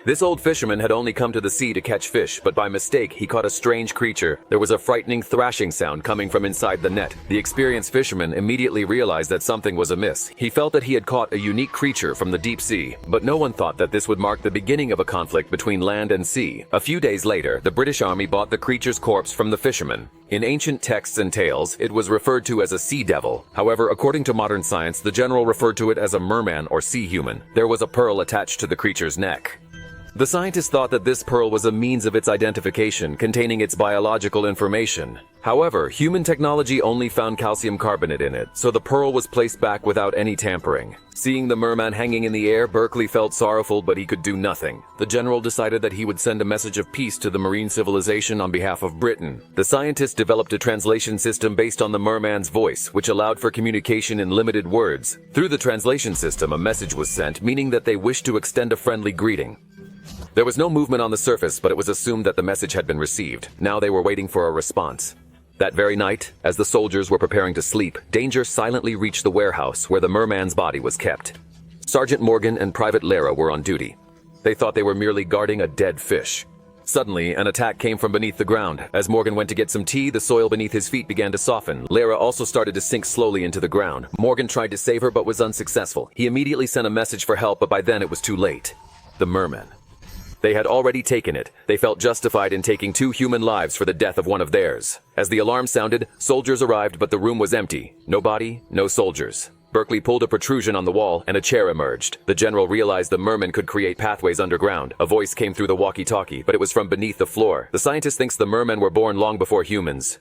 This old fisherman had only come to the sea to catch fish, but by mistake he caught a strange creature. There was a frightening thrashing sound coming from inside the net. The experienced fisherman immediately realized that something was amiss. He felt that he had caught a unique creature from the deep sea, but no one thought that this would mark the beginning of a conflict between land and sea. A few days later, the British Army bought the creature's corpse from the fisherman. In ancient texts and tales, it was referred to as a sea devil. However, according to modern science, the general referred to it as a merman or sea human. There was a pearl attached to the creature's neck. The scientists thought that this pearl was a means of its identification, containing its biological information. However, human technology only found calcium carbonate in it, so the pearl was placed back without any tampering. Seeing the merman hanging in the air, Berkeley felt sorrowful, but he could do nothing. The general decided that he would send a message of peace to the marine civilization on behalf of Britain. The scientists developed a translation system based on the merman's voice, which allowed for communication in limited words. Through the translation system, a message was sent, meaning that they wished to extend a friendly greeting. There was no movement on the surface, but it was assumed that the message had been received. Now they were waiting for a response. That very night, as the soldiers were preparing to sleep, danger silently reached the warehouse where the merman's body was kept. Sergeant Morgan and Private Lara were on duty. They thought they were merely guarding a dead fish. Suddenly, an attack came from beneath the ground. As Morgan went to get some tea, the soil beneath his feet began to soften. Lara also started to sink slowly into the ground. Morgan tried to save her but was unsuccessful. He immediately sent a message for help, but by then it was too late. The merman. They had already taken it. They felt justified in taking 2 human lives for the death of one of theirs. As the alarm sounded, soldiers arrived, but the room was empty. No body, no soldiers. Berkeley pulled a protrusion on the wall, and a chair emerged. The general realized the merman could create pathways underground. A voice came through the walkie-talkie, but it was from beneath the floor. The scientist thinks the mermen were born long before humans.